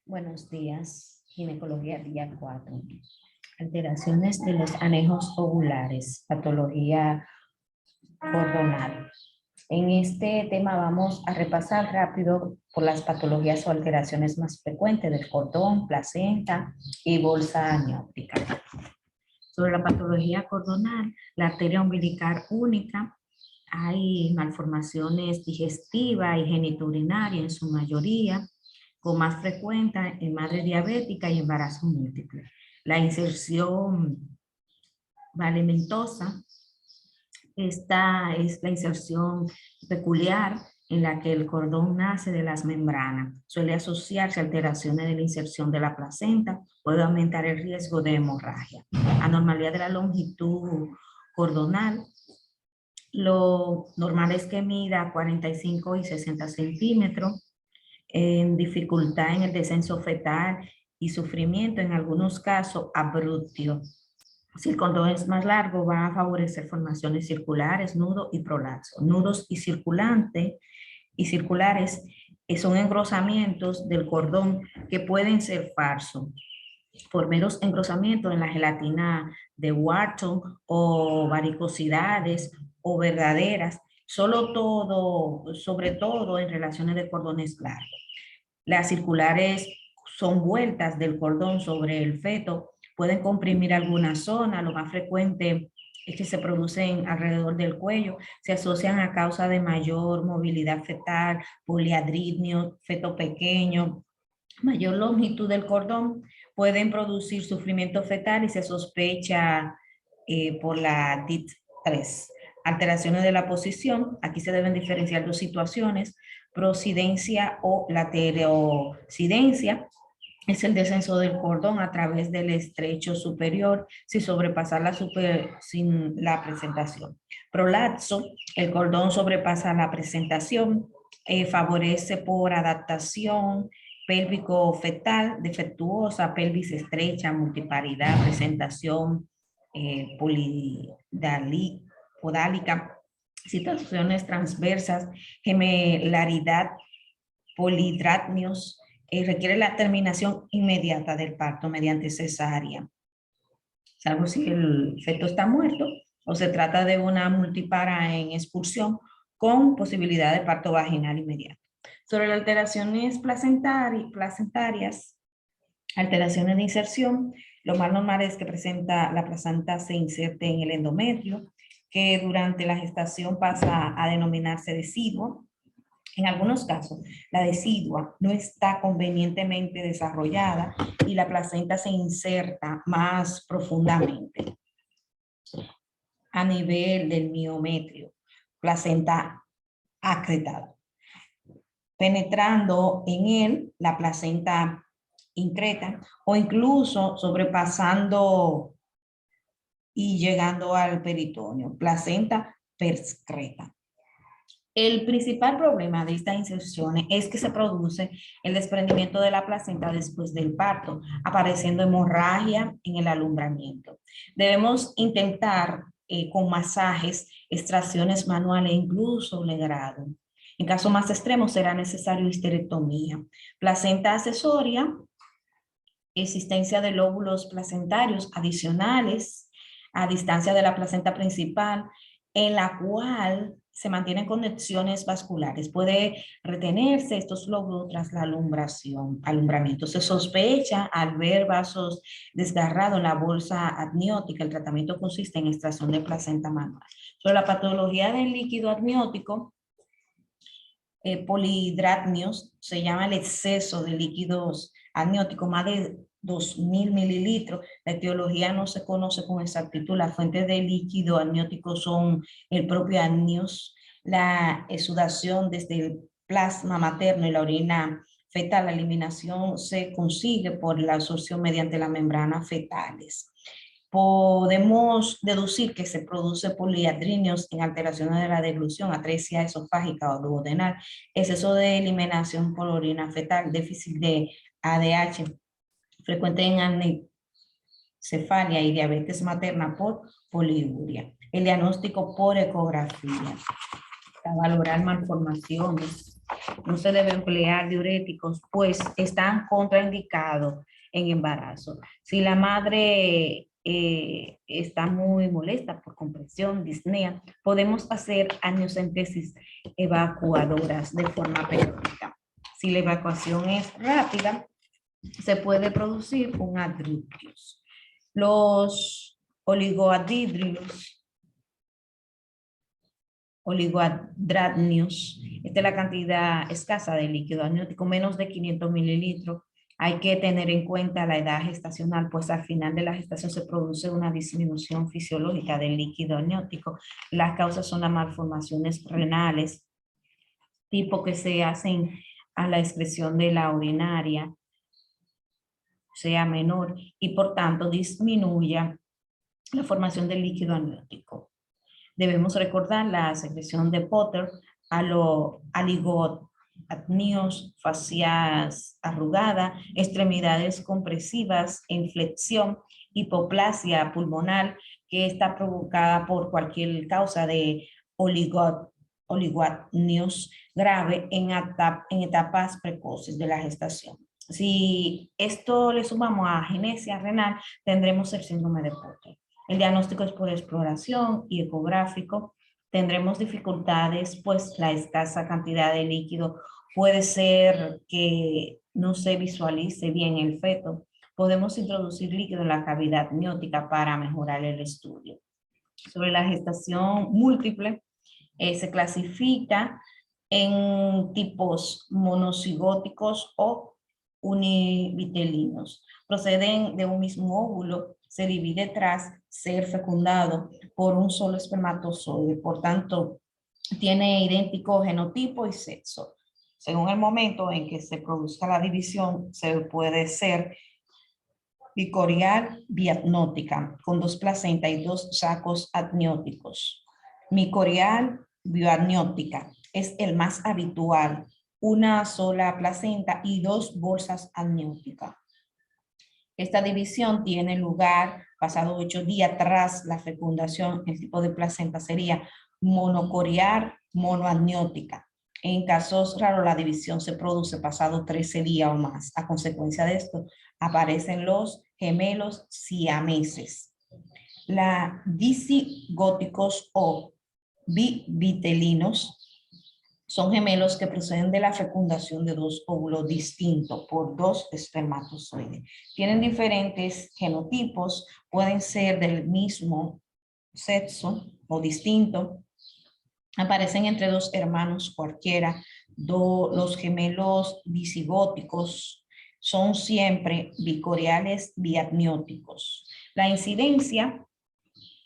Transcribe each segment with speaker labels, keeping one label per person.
Speaker 1: Buenos días, ginecología día 4. Alteraciones de los anejos ovulares, patología cordonal. En este tema vamos a repasar rápido por las patologías o alteraciones más frecuentes del cordón, placenta y bolsa amniótica. Sobre la patología cordonal, la arteria umbilical única, hay malformaciones digestivas y genitourinarias en su mayoría, con más frecuencia en madre diabética y embarazo múltiple. La inserción valementosa, esta es la inserción peculiar en la que el cordón nace de las membranas. Suele asociarse a alteraciones de la inserción de la placenta, puede aumentar el riesgo de hemorragia. Anormalidad de la longitud cordonal. Lo normal es que mida 45 y 60 centímetros. En dificultad en el descenso fetal y sufrimiento, en algunos casos, abruptio. Si el cordón es más largo, va a favorecer formaciones circulares, nudo y prolapso. Nudos y circulares son engrosamientos del cordón que pueden ser falsos por meros engrosamientos en la gelatina de Wharton o varicosidades o verdaderas, sobre todo en relaciones de cordones largos. Las circulares son vueltas del cordón sobre el feto, pueden comprimir alguna zona, lo más frecuente es que se producen alrededor del cuello, se asocian a causa de mayor movilidad fetal, poliadritmio, feto pequeño, mayor longitud del cordón, pueden producir sufrimiento fetal y se sospecha por la DIT3. Alteraciones de la posición, aquí se deben diferenciar dos situaciones, procidencia o laterocidencia, es el descenso del cordón a través del estrecho superior sin sobrepasar sin la presentación. Prolapso, el cordón sobrepasa la presentación, favorece por adaptación pélvico-fetal, defectuosa, pelvis estrecha, multiparidad, presentación podálica, situaciones transversas, gemelaridad, polidratmios, requiere la terminación inmediata del parto mediante cesárea, salvo si el feto está muerto o se trata de una multipara en expulsión con posibilidad de parto vaginal inmediato. Sobre las alteraciones placentarias, alteraciones de inserción, lo más normal es que la placenta se inserte en el endometrio, que durante la gestación pasa a denominarse deciduo. En algunos casos, la decidua no está convenientemente desarrollada y la placenta se inserta más profundamente a nivel del miometrio, placenta acretada, penetrando en él la placenta increta o incluso sobrepasando y llegando al peritoneo, placenta perscreta. El principal problema de estas inserciones es que se produce el desprendimiento de la placenta después del parto, apareciendo hemorragia en el alumbramiento. Debemos intentar con masajes, extracciones manuales, incluso legrado. En caso más extremo será necesario histerectomía. Placenta accesoria, existencia de lóbulos placentarios adicionales a distancia de la placenta principal, en la cual se mantienen conexiones vasculares. Puede retenerse estos lóbulos tras la alumbramiento. Se sospecha al ver vasos desgarrados en la bolsa amniótica. El tratamiento consiste en extracción de placenta manual. Sobre la patología del líquido amniótico, polidratmios, se llama el exceso de líquidos amnióticos, más de 2.000 mililitros. La etiología no se conoce con exactitud. Las fuentes de líquido amniótico son el propio amnios, la exudación desde el plasma materno y la orina fetal. La eliminación se consigue por la absorción mediante las membranas fetales. Podemos deducir que se produce poliadrinios en alteraciones de la deglución, atresia esofágica o duodenal, exceso de eliminación por orina fetal, déficit de ADH, frecuente en anencefalia y diabetes materna por poliuria. El diagnóstico por ecografía, para valorar malformaciones No se debe emplear diuréticos, pues están contraindicados en embarazo. Si la madre está muy molesta por compresión, disnea, podemos hacer amniocentesis evacuadoras de forma periódica. Si la evacuación es rápida, se puede producir un adructius. Los oligoadratnios, esta es la cantidad escasa de líquido amniótico, menos de 500 mililitros. Hay que tener en cuenta la edad gestacional, pues al final de la gestación se produce una disminución fisiológica del líquido amniótico. Las causas son las malformaciones renales, tipo que se hacen a la excreción de la urinaria, sea menor, y por tanto disminuya la formación del líquido amniótico. Debemos recordar la secreción de Potter a los oligoadnios, fascias arrugadas, extremidades compresivas, inflexión, hipoplasia pulmonar, que está provocada por cualquier causa de oligoadnios grave en etapas precoces de la gestación. Si esto le sumamos a agenesia renal, tendremos el síndrome de Potter. El diagnóstico es por exploración y ecográfico. Tendremos dificultades, pues la escasa cantidad de líquido puede ser que no se visualice bien el feto. Podemos introducir líquido en la cavidad amniótica para mejorar el estudio. Sobre la gestación múltiple, se clasifica en tipos monocigóticos o univitelinos. Proceden de un mismo óvulo, se divide tras ser fecundado por un solo espermatozoide, por tanto, tiene idéntico genotipo y sexo. Según el momento en que se produzca la división, se puede ser bicorial biapnótica, con 2 placentas y 2 sacos amnióticos. Micorial bioamniótica es el más habitual, una sola placenta y 2 bolsas amnióticas. Esta división tiene lugar pasado 8 días tras la fecundación. El tipo de placenta sería monocorial monoamniótica. En casos raros, la división se produce pasado 13 días o más. A consecuencia de esto, aparecen los gemelos siameses. La disigóticos o bivitelinos son gemelos que proceden de la fecundación de 2 óvulos distintos por 2 espermatozoides. Tienen diferentes genotipos, pueden ser del mismo sexo o distinto. Aparecen entre 2 hermanos cualquiera. Los gemelos disigóticos son siempre bicoriales biamnióticos. La incidencia,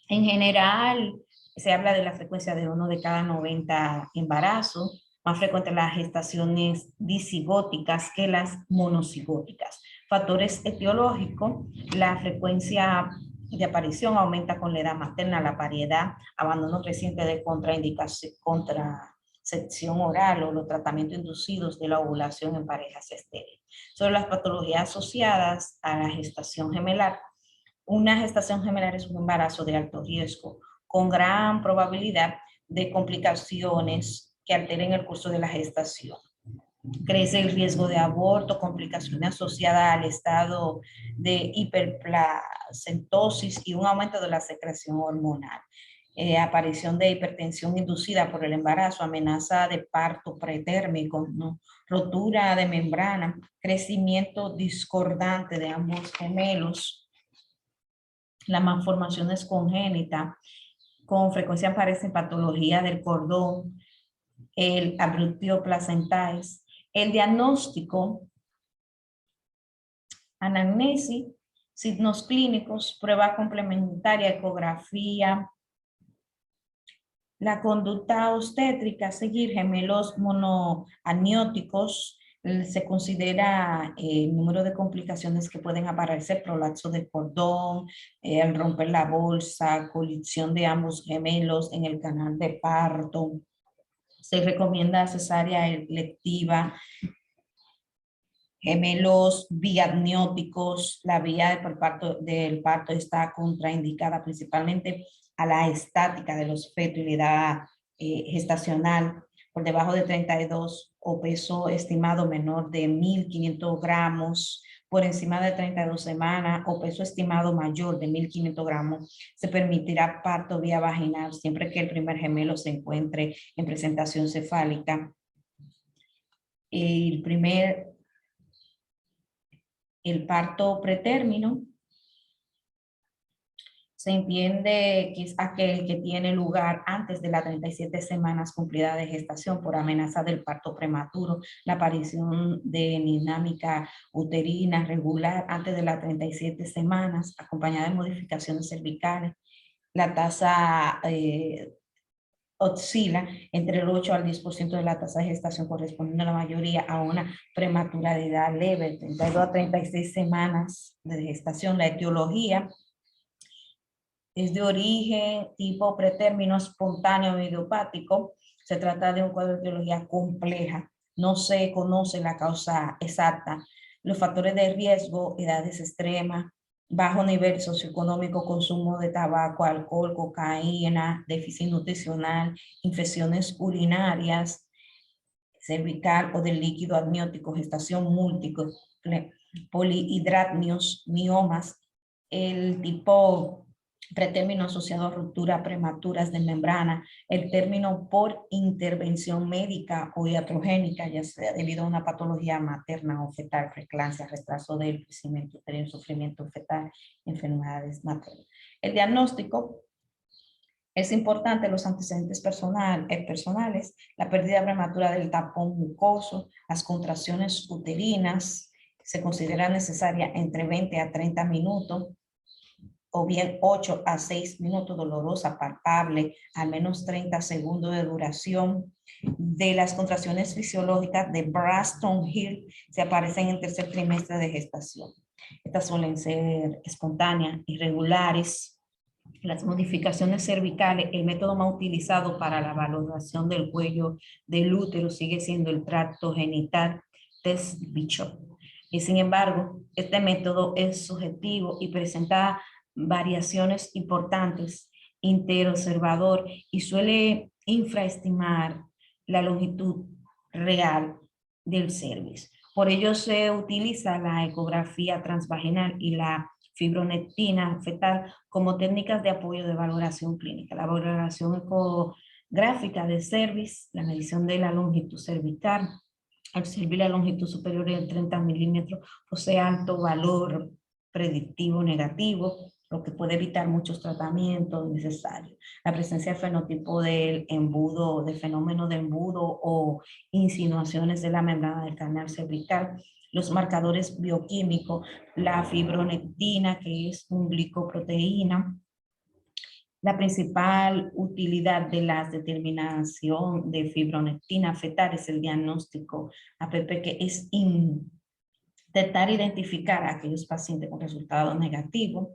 Speaker 1: en general, se habla de la frecuencia de 1 de cada 90 embarazos, más frecuente las gestaciones disigóticas que las monocigóticas. Factores etiológicos, la frecuencia de aparición aumenta con la edad materna, la variedad, abandono reciente de contracepción oral o los tratamientos inducidos de la ovulación en parejas estériles. Sobre las patologías asociadas a la gestación gemelar, una gestación gemelar es un embarazo de alto riesgo, con gran probabilidad de complicaciones que alteren el curso de la gestación. Crece el riesgo de aborto, complicaciones asociadas al estado de hiperplacentosis y un aumento de la secreción hormonal. Aparición de hipertensión inducida por el embarazo, amenaza de parto pretérmico, ¿no? Rotura de membrana, crecimiento discordante de ambos gemelos. Las malformaciones congénitas, con frecuencia aparecen patología del cordón, el abruptio placentae. El diagnóstico, anamnesis, signos clínicos, prueba complementaria, ecografía, la conducta obstétrica, seguir gemelos monoamnióticos, se considera el número de complicaciones que pueden aparecer, prolapso del cordón, al romper la bolsa, colisión de ambos gemelos en el canal de parto. Se recomienda cesárea electiva, gemelos biamnióticos, la vía del parto está contraindicada principalmente a la estática de los fetos y la edad gestacional por debajo de 32 o peso estimado menor de 1.500 gramos, por encima de 32 semanas o peso estimado mayor de 1.500 gramos, se permitirá parto vía vaginal siempre que el primer gemelo se encuentre en presentación cefálica. El parto pretérmino se entiende que es aquel que tiene lugar antes de las 37 semanas cumplidas de gestación por amenaza del parto prematuro, la aparición de dinámica uterina regular antes de las 37 semanas, acompañada de modificaciones cervicales. La tasa oscila entre el 8 al 10% de la tasa de gestación, correspondiendo a la mayoría a una prematuralidad leve, 32 a 36 semanas de gestación. La etiología es de origen tipo pretérmino espontáneo idiopático. Se trata de un cuadro de etiología compleja. No se conoce la causa exacta. Los factores de riesgo, edades extremas, bajo nivel socioeconómico, consumo de tabaco, alcohol, cocaína, déficit nutricional, infecciones urinarias, cervical o del líquido amniótico, gestación múltiple, polihidratmios, miomas, el tipo pretérmino asociado a ruptura prematuras de membrana, el término por intervención médica o iatrogénica, ya sea debido a una patología materna o fetal, preeclampsia, retraso del crecimiento uterino, sufrimiento fetal, enfermedades maternas. El diagnóstico es importante: los antecedentes personales, la pérdida prematura del tapón mucoso, las contracciones uterinas, se considera necesaria entre 20 a 30 minutos, o bien 8 a 6 minutos, dolorosa, palpable, al menos 30 segundos de duración. De las contracciones fisiológicas de Braston-Hill se aparecen en el tercer trimestre de gestación. Estas suelen ser espontáneas, irregulares. Las modificaciones cervicales, el método más utilizado para la valoración del cuello del útero sigue siendo el tracto genital test Bishop. Y sin embargo, este método es subjetivo y presenta variaciones importantes interobservador y suele infraestimar la longitud real del cervix. Por ello se utiliza la ecografía transvaginal y la fibronectina fetal como técnicas de apoyo de valoración clínica. La valoración ecográfica del cervix, la medición de la longitud cervical, al servir la longitud superior de 30 milímetros, posee alto valor predictivo negativo, lo que puede evitar muchos tratamientos necesarios. La presencia de fenotipo del embudo, de fenómeno de embudo o insinuaciones de la membrana del canal cervical, los marcadores bioquímicos, la fibronectina, que es un glicoproteína. La principal utilidad de la determinación de fibronectina fetal es el diagnóstico APP, que es intentar identificar a aquellos pacientes con resultados negativos.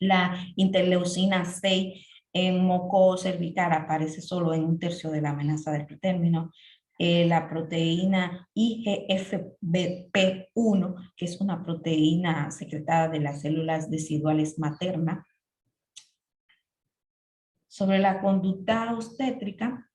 Speaker 1: La interleucina 6 en moco cervical aparece solo en 1/3 de la amenaza del pretérmino. La proteína IGFBP1, que es una proteína secretada de las células residuales maternas. Sobre la conducta obstétrica,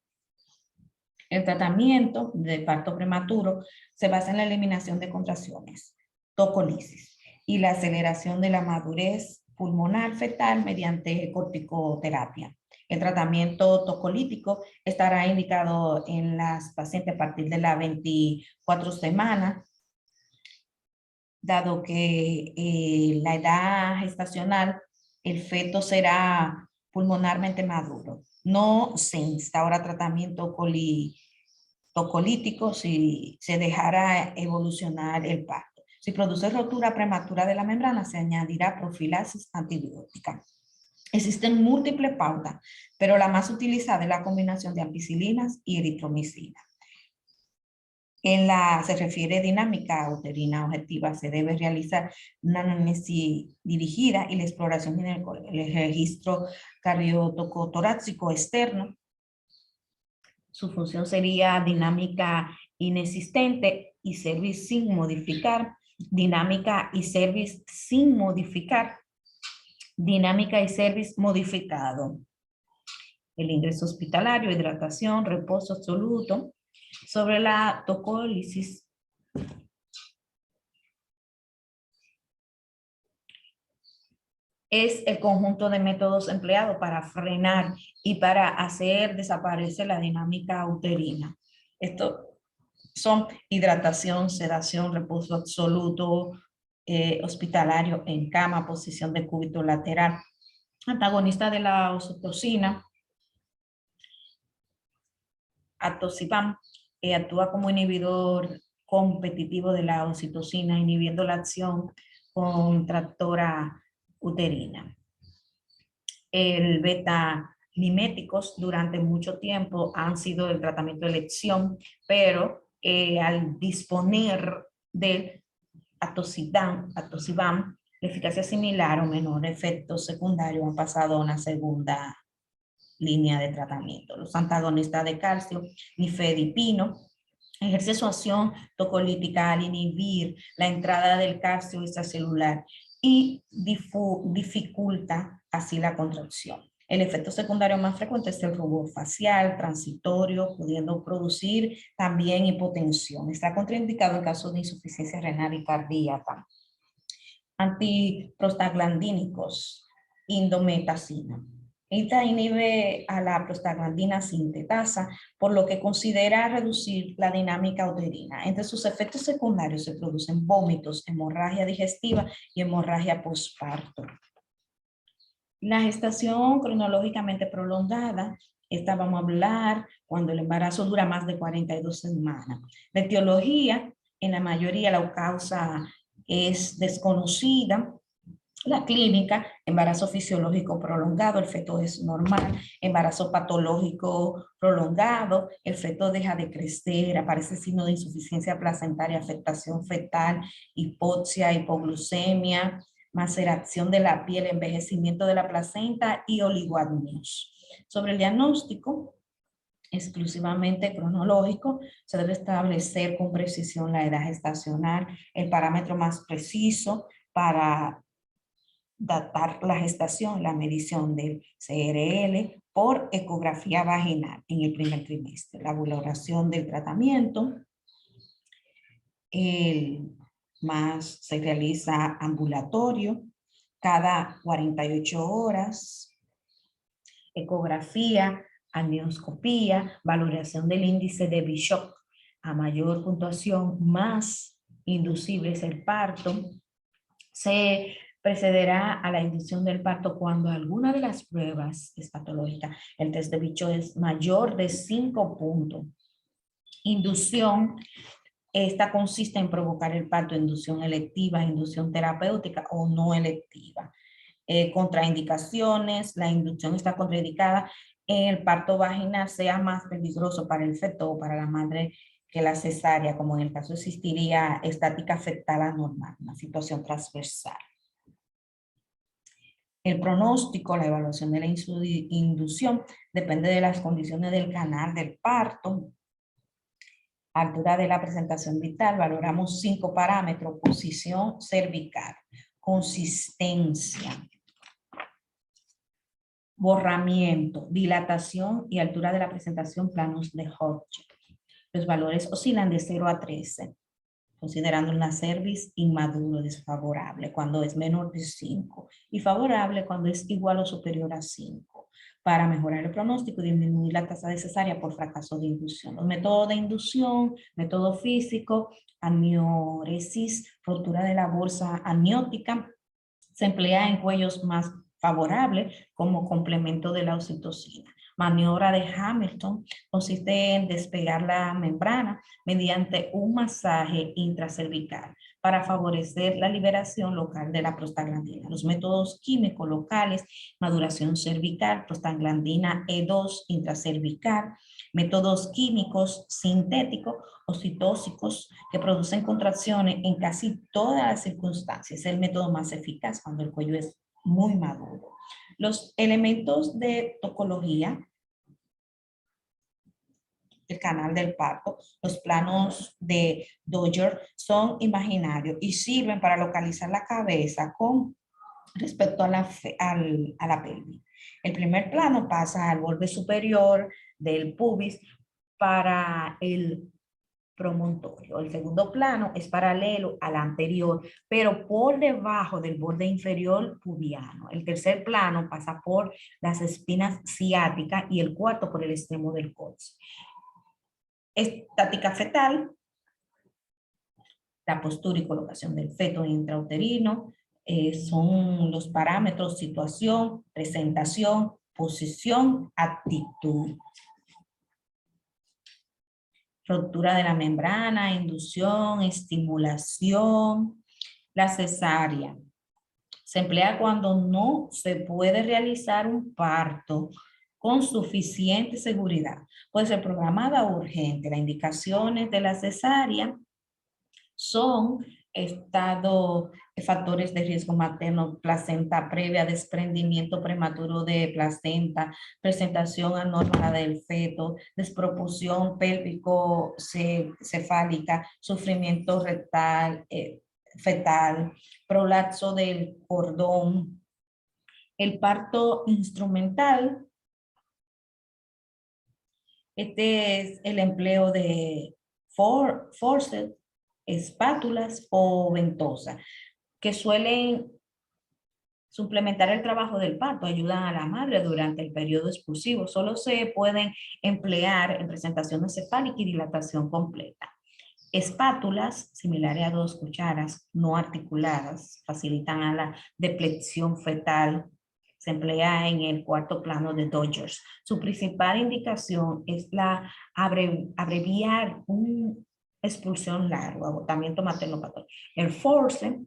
Speaker 1: el tratamiento de parto prematuro se basa en la eliminación de contracciones, tocolisis y la aceleración de la madurez pulmonar fetal mediante corticoterapia. El tratamiento tocolítico estará indicado en las pacientes a partir de las 24 semanas, dado que la edad gestacional, el feto será pulmonarmente maduro. No se instaura tratamiento tocolítico si se dejara evolucionar el parto. Si produce rotura prematura de la membrana, se añadirá profilaxis antibiótica. Existen múltiples pautas, pero la más utilizada es la combinación de ampicilinas y eritromicina. Se refiere dinámica uterina objetiva, se debe realizar una anamnesis dirigida y la exploración ginecológica, el registro cardiotocotorácico externo. Su función sería dinámica inexistente y cervix sin modificar, dinámica y cervix sin modificar, dinámica y cervix modificado. El ingreso hospitalario, hidratación, reposo absoluto, Sobre la tocólisis, es el conjunto de métodos empleados para frenar y para hacer desaparecer la dinámica uterina. Estos son hidratación, sedación, reposo absoluto, hospitalario en cama, posición de cúbito lateral. Antagonista de la oxitocina, atosipam, actúa como inhibidor competitivo de la oxitocina, inhibiendo la acción contractora uterina. El beta miméticos durante mucho tiempo han sido el tratamiento de elección, pero al disponer del atosibam, la eficacia similar o menor efecto secundario han pasado a una segunda línea de tratamiento. Los antagonistas de calcio, nifedipino, ejerce su acción tocolítica al inhibir la entrada del calcio extracelular y dificulta así la contracción. El efecto secundario más frecuente es el rubor facial, transitorio, pudiendo producir también hipotensión. Está contraindicado en caso de insuficiencia renal y cardíaca. Antiprostaglandínicos, indometacina. Esta inhibe a la prostaglandina sintetasa, por lo que considera reducir la dinámica uterina. Entre sus efectos secundarios se producen vómitos, hemorragia digestiva y hemorragia postparto. La gestación cronológicamente prolongada, esta vamos a hablar cuando el embarazo dura más de 42 semanas. La etiología, en la mayoría la causa es desconocida. La clínica, embarazo fisiológico prolongado, el feto es normal, embarazo patológico prolongado, el feto deja de crecer, aparece signo de insuficiencia placentaria, afectación fetal, hipoxia, hipoglucemia, maceración de la piel, envejecimiento de la placenta y oligoamnios. Sobre el diagnóstico, exclusivamente cronológico, se debe establecer con precisión la edad gestacional, el parámetro más preciso para datar la gestación, la medición del CRL por ecografía vaginal en el primer trimestre, la valoración del tratamiento, el más se realiza ambulatorio cada 48 horas, ecografía, amnioscopía, valoración del índice de Bishop, a mayor puntuación más inducible es el parto. Se precederá a la inducción del parto cuando alguna de las pruebas es patológica. El test de Bishop es mayor de 5 puntos. Inducción, esta consiste en provocar el parto, inducción electiva, inducción terapéutica o no electiva. Contraindicaciones, la inducción está contraindicada en el parto vaginal, sea más peligroso para el feto o para la madre que la cesárea, como en el caso existiría estática fetal anormal, una situación transversal. El pronóstico, la evaluación de la inducción, depende de las condiciones del canal del parto, altura de la presentación vital, valoramos 5 parámetros: posición cervical, consistencia, borramiento, dilatación y altura de la presentación, planos de Hodge. Los valores oscilan de 0 a 13, considerando una cervix inmaduro desfavorable cuando es menor de 5 y favorable cuando es igual o superior a 5. Para mejorar el pronóstico y disminuir la tasa de cesárea por fracaso de inducción. Los métodos de inducción, método físico, amnioresis, rotura de la bolsa amniótica, se emplea en cuellos más favorables como complemento de la oxitocina. Maniobra de Hamilton consiste en despegar la membrana mediante un masaje intracervical para favorecer la liberación local de la prostaglandina. Los métodos químicos locales, maduración cervical, prostaglandina E2 intracervical, métodos químicos sintéticos o citóxicos que producen contracciones en casi todas las circunstancias. Es el método más eficaz cuando el cuello es muy maduro. Los elementos de tocología, el canal del parto, los planos de Dodger son imaginarios y sirven para localizar la cabeza con respecto a la pelvis. El primer plano pasa al borde superior del pubis para el promontorio. El segundo plano es paralelo al anterior, pero por debajo del borde inferior pubiano. El tercer plano pasa por las espinas ciáticas y el cuarto por el extremo del coxis. Estática fetal, la postura y colocación del feto intrauterino, son los parámetros: situación, presentación, posición, actitud. Ruptura de la membrana, inducción, estimulación. La cesárea se emplea cuando no se puede realizar un parto con suficiente seguridad. Puede ser programada o urgente. Las indicaciones de la cesárea son factores de riesgo materno, placenta previa, desprendimiento prematuro de placenta, presentación anómala del feto, desproporción pélvico-cefálica, sufrimiento rectal, fetal, prolapso del cordón. El parto instrumental, este es el empleo de forceps, espátulas o ventosa, que suelen suplementar el trabajo del parto, ayudan a la madre durante el periodo expulsivo. Solo se pueden emplear en presentación cefálica y dilatación completa. Espátulas, similares a 2 cucharas, no articuladas, facilitan a la deplección fetal. Se emplea en el cuarto plano de Dodgers. Su principal indicación es la abreviar una expulsión larga, agotamiento materno-patógeno. El forceps,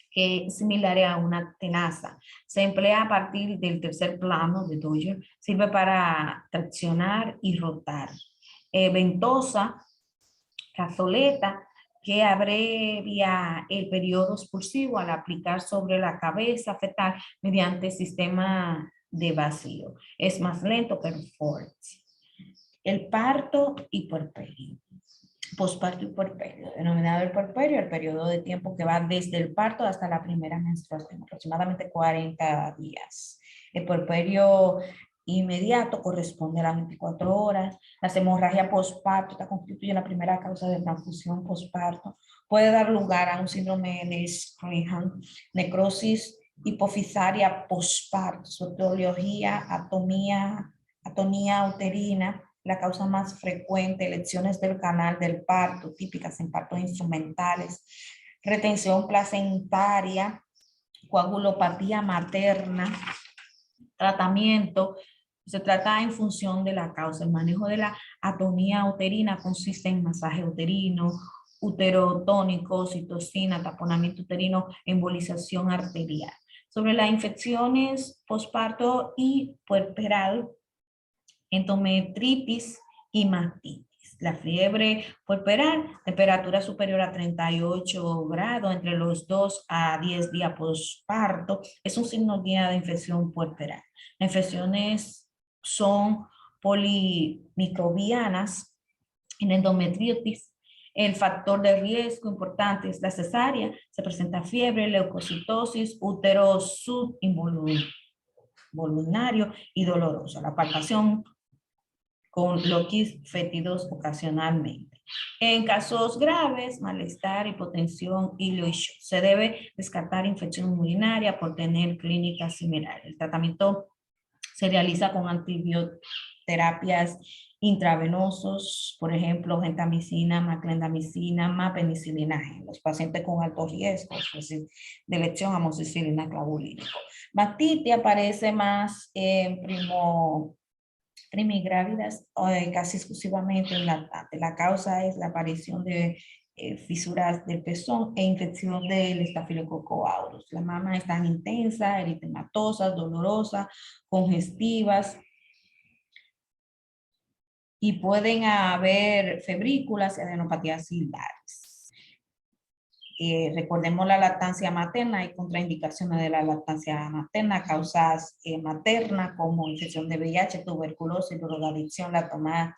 Speaker 1: que es similar a una tenaza, se emplea a partir del tercer plano de Dodgers, sirve para traccionar y rotar. Ventosa, cazoleta, que abrevia el periodo expulsivo al aplicar sobre la cabeza fetal mediante sistema de vacío. Es más lento pero fuerte. El parto y puerperio. Posparto y puerperio, denominado el puerperio, el periodo de tiempo que va desde el parto hasta la primera menstruación, aproximadamente 40 días. El puerperio inmediato corresponde a las 24 horas. Las hemorragias posparto constituye la primera causa de transfusión posparto. Puede dar lugar a un síndrome de Scranton, necrosis hipofisaria posparto, soteriología, atonía uterina. La causa más frecuente, lesiones del canal del parto, típicas en partos instrumentales, retención placentaria, coagulopatía materna. Tratamiento, se trata en función de la causa. El manejo de la atonía uterina consiste en masaje uterino, uterotónico, oxitocina, taponamiento uterino, embolización arterial. Sobre las infecciones posparto y puerperal, endometritis y mastitis. La fiebre puerperal, temperatura superior a 38 grados entre los 2 a 10 días posparto, es un signo guía de infección puerperal. Las infecciones son polimicrobianas. En endometritis, el factor de riesgo importante es la cesárea. Se presenta fiebre, leucocitosis, útero subinvoluntario y doloroso. La palpación con loquis fétidos ocasionalmente. En casos graves, malestar, hipotensión y shock. Se debe descartar infección urinaria por tener clínicas similares. El tratamiento se realiza con antibioterapias intravenosos, por ejemplo, gentamicina, clindamicina, penicilina G. Los pacientes con alto riesgo pues, de elección, amoxicilina, clavulínico. Mastitis aparece más en primigrávidas, casi exclusivamente en lactantes. La causa es la aparición de fisuras del pezón e infección del estafilococo aureus. La mama es tan intensa, eritematosas, dolorosas, congestivas, y pueden haber febrículas y adenopatías ciliares. Recordemos la lactancia materna y contraindicaciones de la lactancia materna, causas maternas como infección de VIH, tuberculosis, drogadicción, la toma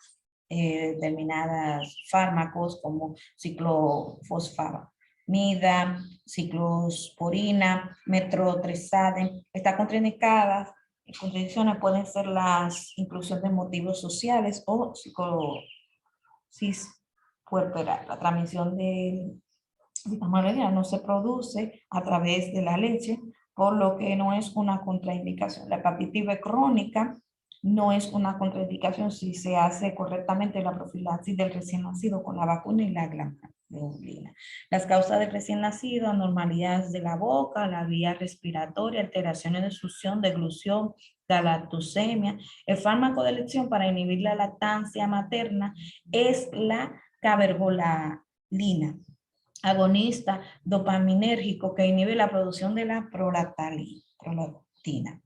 Speaker 1: determinadas fármacos como ciclofosfamida, ciclosporina, metrotresate. Está contraindicada. Contradicciones pueden ser las inclusión de motivos sociales o puerperal. La transmisión del sistema renal no se produce a través de la leche, por lo que no es una contraindicación. La hepatitis B crónica no es una contraindicación si se hace correctamente la profilaxis del recién nacido con la vacuna y la glacadina. Las causas del recién nacido: anormalidades de la boca, la vía respiratoria, alteraciones de succión, deglución, galactosemia. El fármaco de elección para inhibir la lactancia materna es la cabergoline, agonista dopaminérgico que inhibe la producción de la prolactina.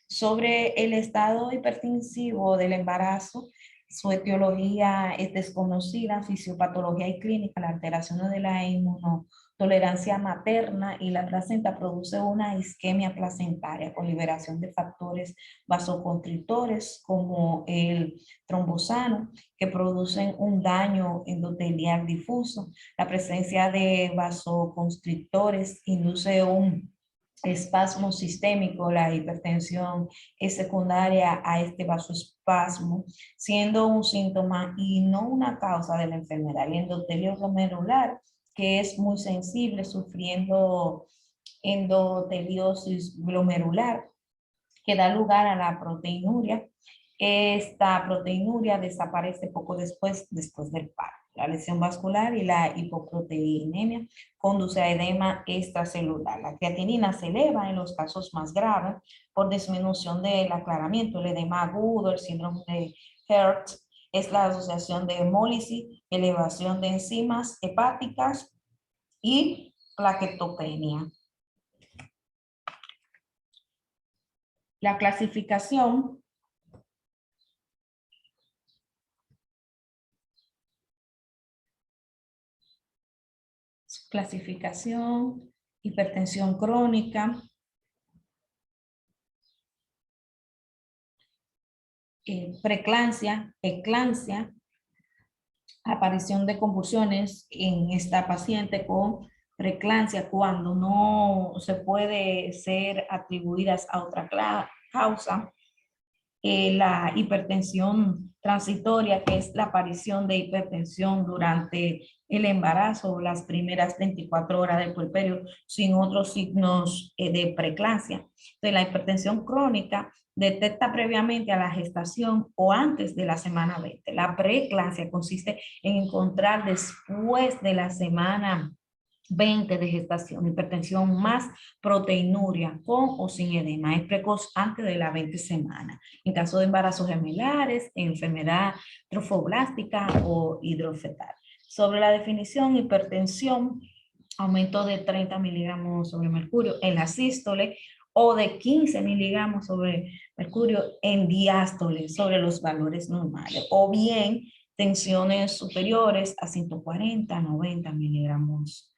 Speaker 1: Sobre el estado hipertensivo del embarazo, su etiología es desconocida, fisiopatología y clínica. La alteración de la inmunotolerancia materna y la placenta produce una isquemia placentaria con liberación de factores vasoconstrictores como el trombosano, que producen un daño endotelial difuso. La presencia de vasoconstrictores induce un espasmo sistémico. La hipertensión es secundaria a este vasoespasmo, siendo un síntoma y no una causa de la enfermedad. El endotelio glomerular, que es muy sensible, sufriendo endoteliosis glomerular, que da lugar a la proteinuria. Esta proteinuria desaparece poco después del parto. La lesión vascular y la hipoproteinemia conduce a edema extracelular. La creatinina se eleva en los casos más graves por disminución del aclaramiento. El edema agudo, el síndrome de Hertz, es la asociación de hemólisis, elevación de enzimas hepáticas y plaquetopenia. La clasificación hipertensión crónica, preeclampsia, eclampsia, aparición de convulsiones en esta paciente con preeclampsia cuando no se puede ser atribuidas a otra causa. La hipertensión transitoria, que es la aparición de hipertensión durante el embarazo o las primeras 24 horas del puerperio sin otros signos de preeclampsia. Entonces, la hipertensión crónica detecta previamente a la gestación o antes de la semana 20. La preeclampsia consiste en encontrar después de la semana 20 de gestación, hipertensión más proteinuria con o sin edema. Es precoz antes de la 20 semanas. En caso de embarazos gemelares, enfermedad trofoblástica o hidrofetal. Sobre la definición: hipertensión, aumento de 30 miligramos sobre mercurio en la sístole o de 15 miligramos sobre mercurio en diástole sobre los valores normales, o bien tensiones superiores a 140, 90 miligramos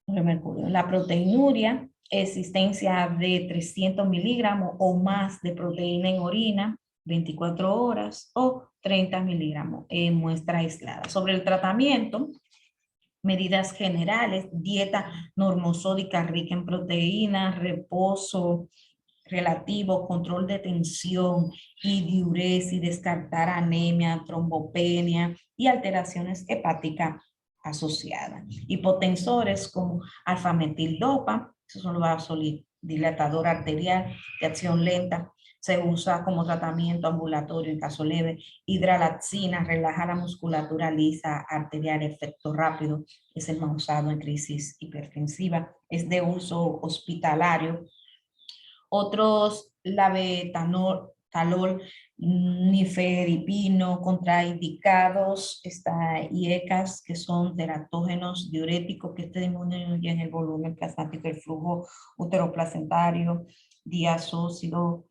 Speaker 1: de mercurio. La proteinuria, existencia de 300 miligramos o más de proteína en orina, 24 horas o 30 miligramos en muestra aislada. Sobre el tratamiento: medidas generales, dieta normosódica rica en proteínas, reposo relativo, control de tensión y diuresis, descartar anemia, trombopenia y alteraciones hepáticas asociadas. Hipotensores como alfametildopa, esos son los vasodilatador arterial de acción lenta, se usa como tratamiento ambulatorio en caso leve. Hidralazina relaja la musculatura lisa arterial, efecto rápido, es el más usado en crisis hipertensiva, es de uso hospitalario. Otros, labetalol, nifedipino, contraindicados, está IECAS, que son teratógenos diuréticos que disminuyen el volumen plasmático, el flujo uteroplacentario, diazócido,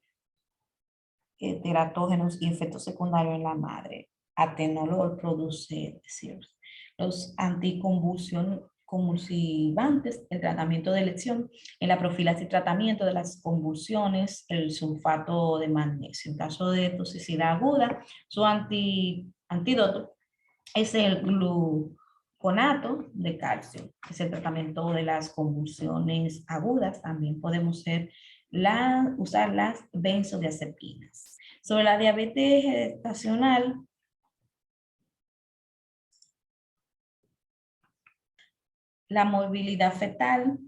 Speaker 1: teratógenos y efectos secundarios en la madre. Atenolol produce CIRS. Los anticonvulsivantes, el tratamiento de elección en la profilaxis y tratamiento de las convulsiones, el sulfato de magnesio. En caso de toxicidad aguda, su antídoto es el gluconato de calcio, que es el tratamiento de las convulsiones agudas. También podemos usar las benzodiazepinas. Sobre la diabetes gestacional, la movilidad fetal,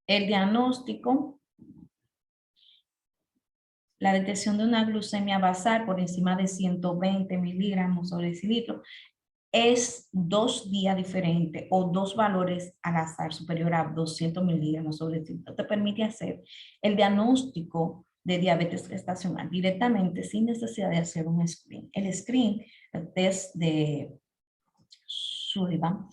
Speaker 1: el diagnóstico, la detección de una glucemia basal por encima de 120 miligramos sobre decilitro es 2 días diferentes o 2 valores al azar superior a 200 miligramos sobre decilitro. Te permite hacer el diagnóstico de diabetes gestacional directamente sin necesidad de hacer un screen. El screen, el test de Sullivan,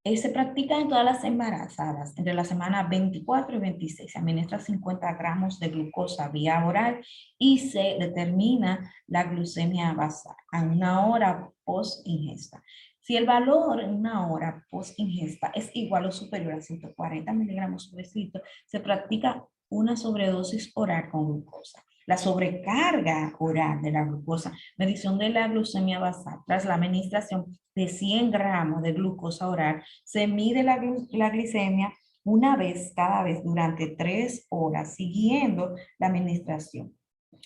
Speaker 1: se practica en todas las embarazadas entre la semana 24 y 26. Se administra 50 gramos de glucosa vía oral y se determina la glucemia basal a 1 hora post ingesta. Si el valor en 1 hora post ingesta es igual o superior a 140 miligramos por decilitro, se practica una sobredosis oral con glucosa. La sobrecarga oral de la glucosa, medición de la glucemia basal tras la administración de 100 gramos de glucosa oral, se mide la glicemia una vez cada vez durante 3 horas siguiendo la administración.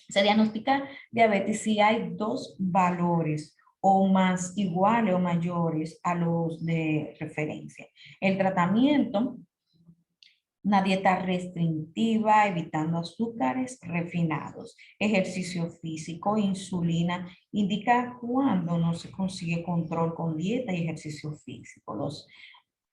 Speaker 1: Se diagnostica diabetes si hay 2 valores o más iguales o mayores a los de referencia. El tratamiento: una dieta restrictiva, evitando azúcares refinados, ejercicio físico, insulina, indica cuando no se consigue control con dieta y ejercicio físico. Los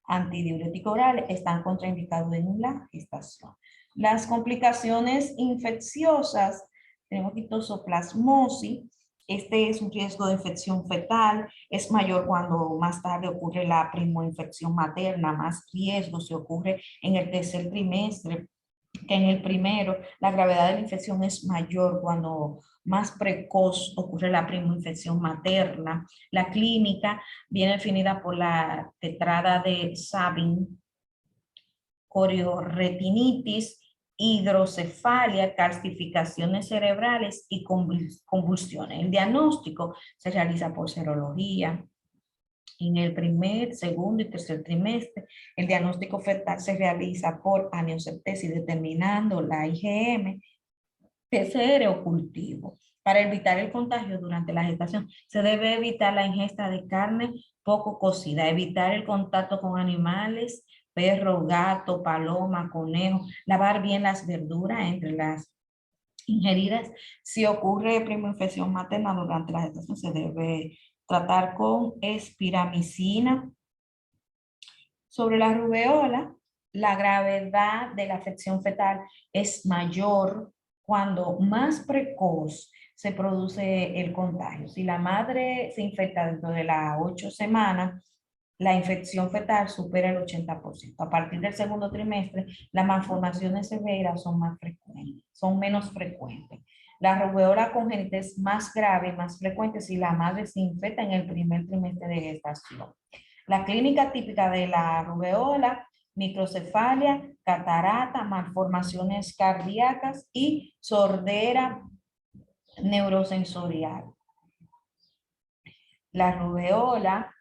Speaker 1: antidiuréticos orales están contraindicados en la gestación. Las complicaciones infecciosas: tenemos toxoplasmosis. Este es un riesgo de infección fetal, es mayor cuando más tarde ocurre la primoinfección materna, más riesgo se ocurre en el tercer trimestre que en el primero. La gravedad de la infección es mayor cuando más precoz ocurre la primoinfección materna. La clínica viene definida por la tetrada de Sabin, corioretinitis, hidrocefalia, calcificaciones cerebrales y convulsiones. El diagnóstico se realiza por serología. En el primer, segundo y tercer trimestre, el diagnóstico fetal se realiza por amniocentesis determinando la IgM, PCR o cultivo. Para evitar el contagio durante la gestación, se debe evitar la ingesta de carne poco cocida, evitar el contacto con animales, perro, gato, paloma, conejo, lavar bien las verduras entre las ingeridas. Si ocurre primoinfección materna durante la gestación, se debe tratar con espiramicina. Sobre la rubeola, la gravedad de la afección fetal es mayor cuando más precoz se produce el contagio. Si la madre se infecta dentro de las 8 semanas, la infección fetal supera el 80%. A partir del segundo trimestre, las malformaciones severas son más frecuentes, son menos frecuentes. La rubeola congénita es más grave y más frecuente si la madre se infecta en el primer trimestre de gestación. La clínica típica de la rubeola: microcefalia, catarata, malformaciones cardíacas y sordera neurosensorial. La rubeola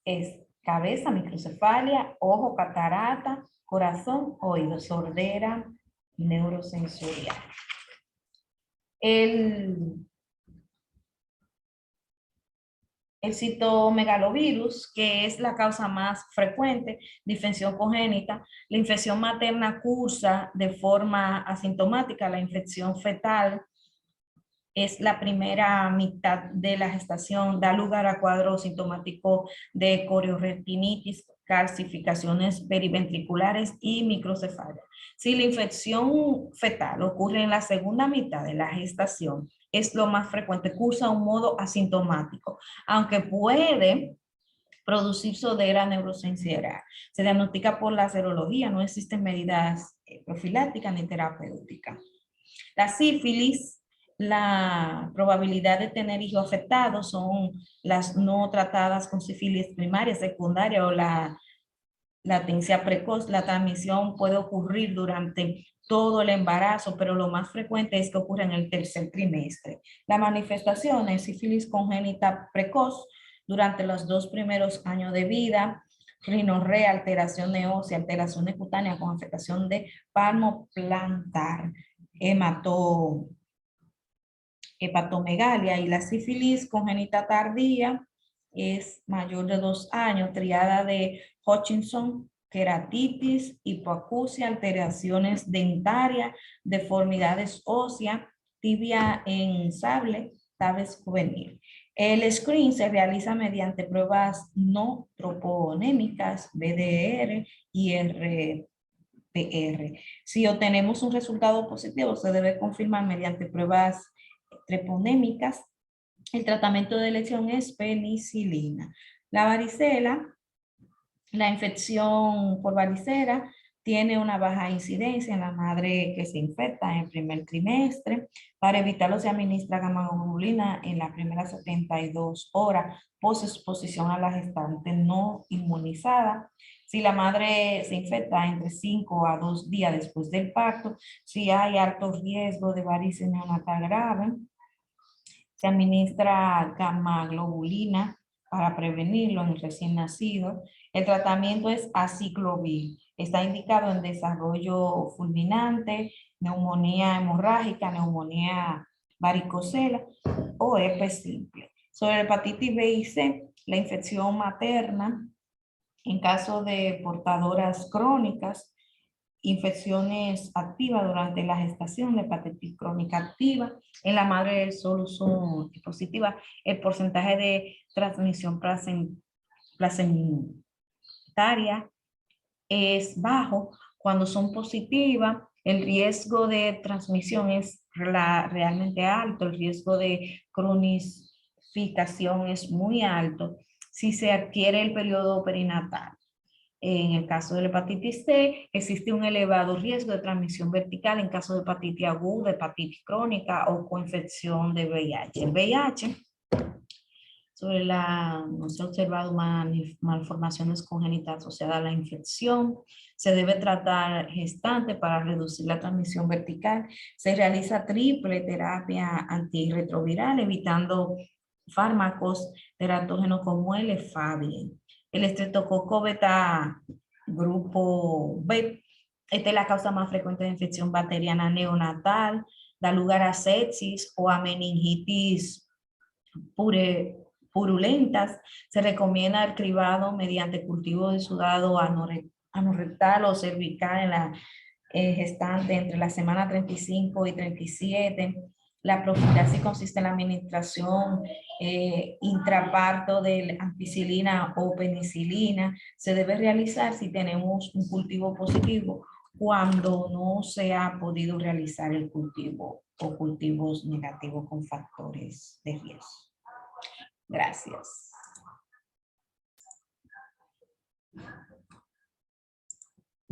Speaker 1: es cabeza, microcefalia, ojo, catarata, corazón, oído, sordera neurosensorial. El citomegalovirus, que es la causa más frecuente de infección congénita. La infección materna cursa de forma asintomática. La infección fetal es la primera mitad de la gestación, da lugar a cuadros sintomáticos de corioretinitis, calcificaciones periventriculares y microcefalia. Si la infección fetal ocurre en la segunda mitad de la gestación, es lo más frecuente, cursa de un modo asintomático, aunque puede producir sordera neurosensorial. Se diagnostica por la serología, no existen medidas profilácticas ni terapéuticas. La sífilis, la probabilidad de tener hijos afectados son las no tratadas con sífilis primaria, secundaria o la latencia precoz. La transmisión puede ocurrir durante todo el embarazo, pero lo más frecuente es que ocurra en el tercer trimestre. La manifestación es sífilis congénita precoz durante los 2 primeros años de vida, rinorrea, alteraciones óseas, alteraciones cutáneas con afectación de palmo plantar, hepatomegalia. Y la sífilis congénita tardía es mayor de 2 años, triada de Hutchinson, queratitis, hipoacusia, alteraciones dentarias, deformidades óseas, tibia en sable, tabes juvenil. El screen se realiza mediante pruebas no troponémicas, BDR y RPR. Si obtenemos un resultado positivo, se debe confirmar mediante pruebas treponémicas. El tratamiento de elección es penicilina. La varicela, la infección por varicela tiene una baja incidencia en la madre que se infecta en el primer trimestre. Para evitarlo se administra gamma-globulina en las primeras 72 horas post exposición a la gestante no inmunizada. Si la madre se infecta entre 5 a 2 días después del parto, si hay alto riesgo de varices neonatal grave, se administra gamma-globulina para prevenirlo en el recién nacido. El tratamiento es aciclovir. Está indicado en desarrollo fulminante, neumonía hemorrágica, neumonía varicocela o herpes simple. Sobre la hepatitis B y C, la infección materna, en caso de portadoras crónicas, infecciones activas durante la gestación, la hepatitis crónica activa, en la madre del solución positiva, el porcentaje de transmisión placentaria es bajo. Cuando son positivas, el riesgo de transmisión es realmente alto, el riesgo de cronificación es muy alto si se adquiere el periodo perinatal. En el caso de la hepatitis C, existe un elevado riesgo de transmisión vertical en caso de hepatitis aguda, hepatitis crónica o coinfección de VIH. El VIH, no se ha observado malformaciones congénitas asociadas a la infección. Se debe tratar gestante para reducir la transmisión vertical. Se realiza triple terapia antirretroviral, evitando fármacos teratógenos como el efavirenz. El estreptococo beta grupo B, esta es la causa más frecuente de infección bacteriana neonatal, da lugar a sepsis o a meningitis purulentas. Se recomienda el cribado mediante cultivo de sudado anorrectal o cervical en la gestante entre la semana 35 y 37. La profilaxis consiste en la administración intraparto de ampicilina o penicilina. Se debe realizar si tenemos un cultivo positivo cuando no se ha podido realizar el cultivo o cultivos negativos con factores de riesgo. Gracias.